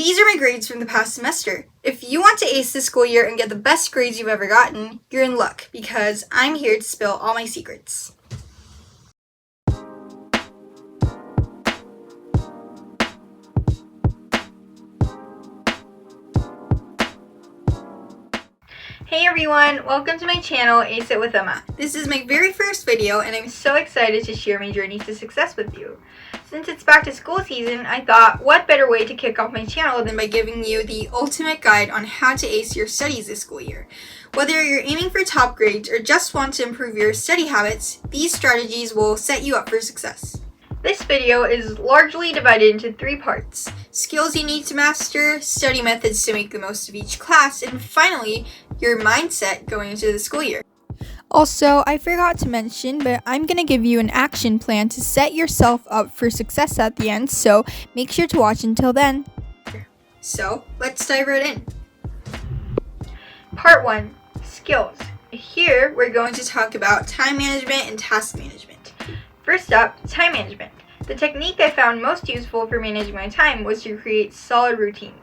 These are my grades from the past semester. If you want to ace the school year and get the best grades you've ever gotten, you're in luck because I'm here to spill all my secrets. Hey everyone, welcome to my channel, Ace It with Emma. This is my very first video and I'm so excited to share my journey to success with you. Since it's back to school season, I thought what better way to kick off my channel than by giving you the ultimate guide on how to ace your studies this school year. Whether you're aiming for top grades or just want to improve your study habits, these strategies will set you up for success. This video is largely divided into 3 parts: skills you need to master, study methods to make the most of each class, and finally, your mindset going into the school year. Also, I forgot to mention, but I'm going to give you an action plan to set yourself up for success at the end, so make sure to watch until then. So, let's dive right in. Part 1, skills. Here, we're going to talk about time management and task management. First up, time management. The technique I found most useful for managing my time was to create solid routines.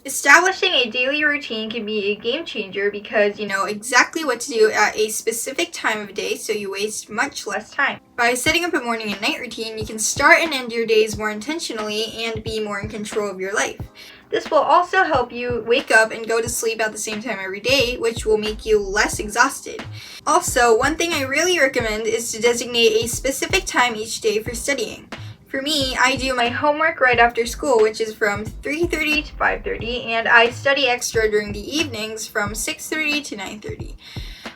Establishing a daily routine can be a game changer because you know exactly what to do at a specific time of day, so you waste much less time. By setting up a morning and night routine, you can start and end your days more intentionally and be more in control of your life. This will also help you wake up and go to sleep at the same time every day, which will make you less exhausted. Also, one thing I really recommend is to designate a specific time each day for studying. For me, I do my homework right after school, which is from 3:30 to 5:30, and I study extra during the evenings from 6:30 to 9:30.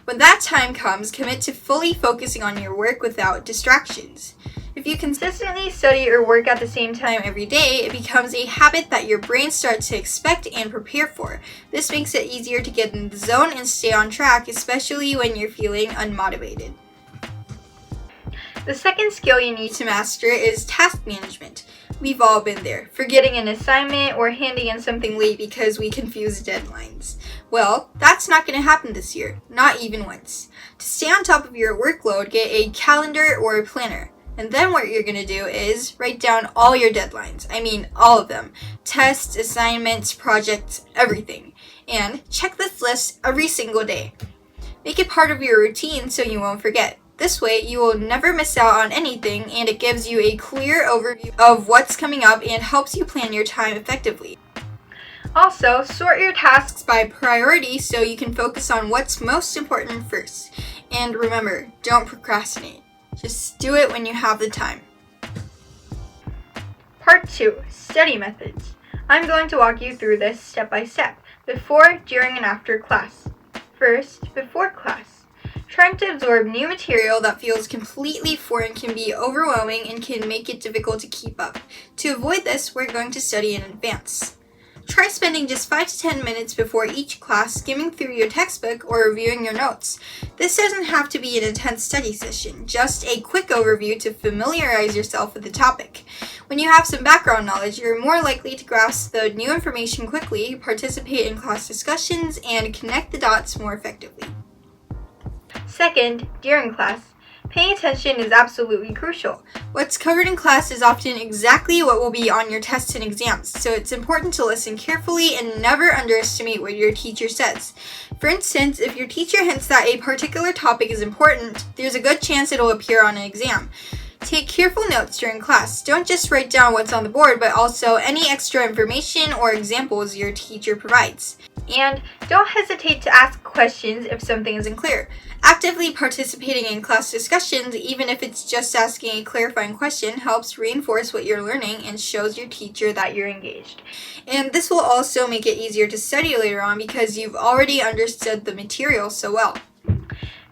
When that time comes, commit to fully focusing on your work without distractions. If you consistently study or work at the same time every day, it becomes a habit that your brain starts to expect and prepare for. This makes it easier to get in the zone and stay on track, especially when you're feeling unmotivated. The second skill you need to master is task management. We've all been there, forgetting an assignment or handing in something late because we confuse deadlines. Well, that's not going to happen this year, not even once. To stay on top of your workload, get a calendar or a planner. And then what you're going to do is write down all your deadlines. I mean, all of them. Tests, assignments, projects, everything. And check this list every single day. Make it part of your routine so you won't forget. This way, you will never miss out on anything, and it gives you a clear overview of what's coming up and helps you plan your time effectively. Also, sort your tasks by priority so you can focus on what's most important first. And remember, don't procrastinate. Just do it when you have the time. Part 2, study methods. I'm going to walk you through this step by step, before, during, and after class. First, before class. Trying to absorb new material that feels completely foreign can be overwhelming and can make it difficult to keep up. To avoid this, we're going to study in advance. Try spending just 5 to 10 minutes before each class skimming through your textbook or reviewing your notes. This doesn't have to be an intense study session, just a quick overview to familiarize yourself with the topic. When you have some background knowledge, you're more likely to grasp the new information quickly, participate in class discussions, and connect the dots more effectively. Second, during class. Paying attention is absolutely crucial. What's covered in class is often exactly what will be on your tests and exams, so it's important to listen carefully and never underestimate what your teacher says. For instance, if your teacher hints that a particular topic is important, there's a good chance it'll appear on an exam. Take careful notes during class. Don't just write down what's on the board, but also any extra information or examples your teacher provides. And don't hesitate to ask questions if something isn't clear. Actively participating in class discussions, even if it's just asking a clarifying question, helps reinforce what you're learning and shows your teacher that you're engaged. And this will also make it easier to study later on because you've already understood the material so well.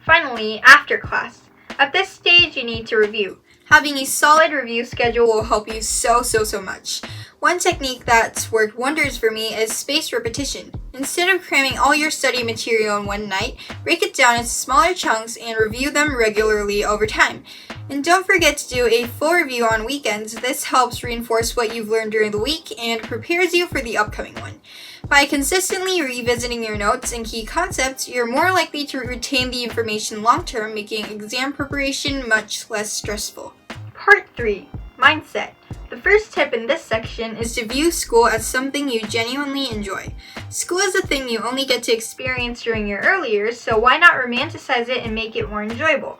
Finally, after class. At this stage, you need to review. Having a solid review schedule will help you so much. One technique that's worked wonders for me is spaced repetition. Instead of cramming all your study material in one night, break it down into smaller chunks and review them regularly over time. And don't forget to do a full review on weekends. This helps reinforce what you've learned during the week and prepares you for the upcoming one. By consistently revisiting your notes and key concepts, you're more likely to retain the information long-term, making exam preparation much less stressful. Part 3. Mindset. The The first tip in this section is to view school as something you genuinely enjoy. School is a thing you only get to experience during your early years, so why not romanticize it and make it more enjoyable?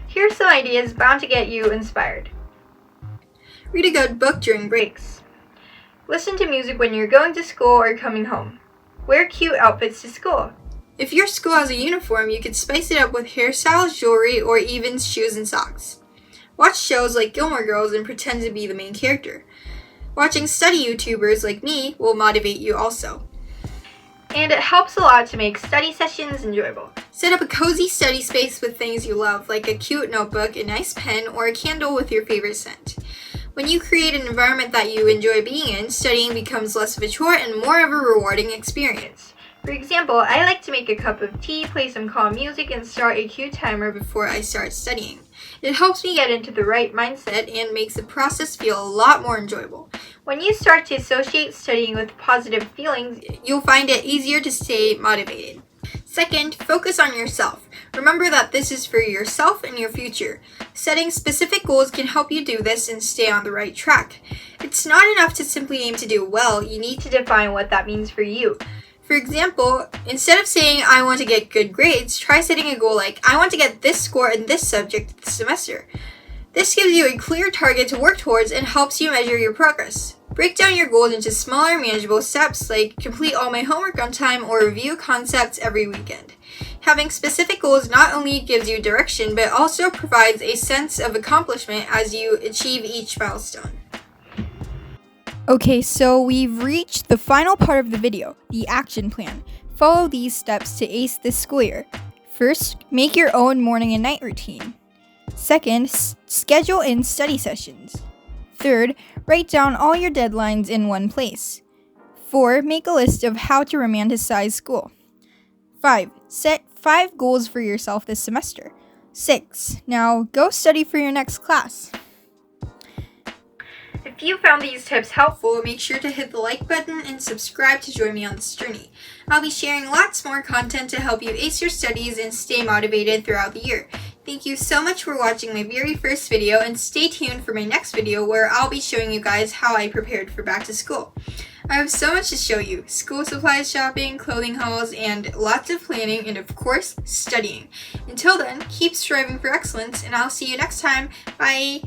Here's some ideas bound to get you inspired. Read a good book during breaks. Listen to music when you're going to school or coming home. Wear cute outfits to school. If your school has a uniform, you could spice it up with hairstyles, jewelry, or even shoes and socks. Watch shows like Gilmore Girls and pretend to be the main character. Watching study YouTubers like me will motivate you also. And it helps a lot to make study sessions enjoyable. Set up a cozy study space with things you love, like a cute notebook, a nice pen, or a candle with your favorite scent. When you create an environment that you enjoy being in, studying becomes less of a chore and more of a rewarding experience. For example, I like to make a cup of tea, play some calm music, and start a cute timer before I start studying. It helps me get into the right mindset and makes the process feel a lot more enjoyable. When you start to associate studying with positive feelings, you'll find it easier to stay motivated. Second, focus on yourself. Remember that this is for yourself and your future. Setting specific goals can help you do this and stay on the right track. It's not enough to simply aim to do well, you need to define what that means for you. For example, instead of saying, I want to get good grades, try setting a goal like, I want to get this score in this subject this semester. This gives you a clear target to work towards and helps you measure your progress. Break down your goals into smaller, manageable steps like complete all my homework on time or review concepts every weekend. Having specific goals not only gives you direction, but also provides a sense of accomplishment as you achieve each milestone. Okay, so we've reached the final part of the video, the action plan. Follow these steps to ace this school year. First, make your own morning and night routine. Second, schedule in study sessions. Third, write down all your deadlines in one place. 4, make a list of how to romanticize school. 5, set 5 goals for yourself this semester. 6, now go study for your next class. If you found these tips helpful, make sure to hit the like button and subscribe to join me on this journey. I'll be sharing lots more content to help you ace your studies and stay motivated throughout the year. Thank you so much for watching my very first video, and stay tuned for my next video where I'll be showing you guys how I prepared for back to school. I have so much to show you: school supplies shopping, clothing hauls, and lots of planning, and of course, studying. Until then, keep striving for excellence, and I'll see you next time. Bye!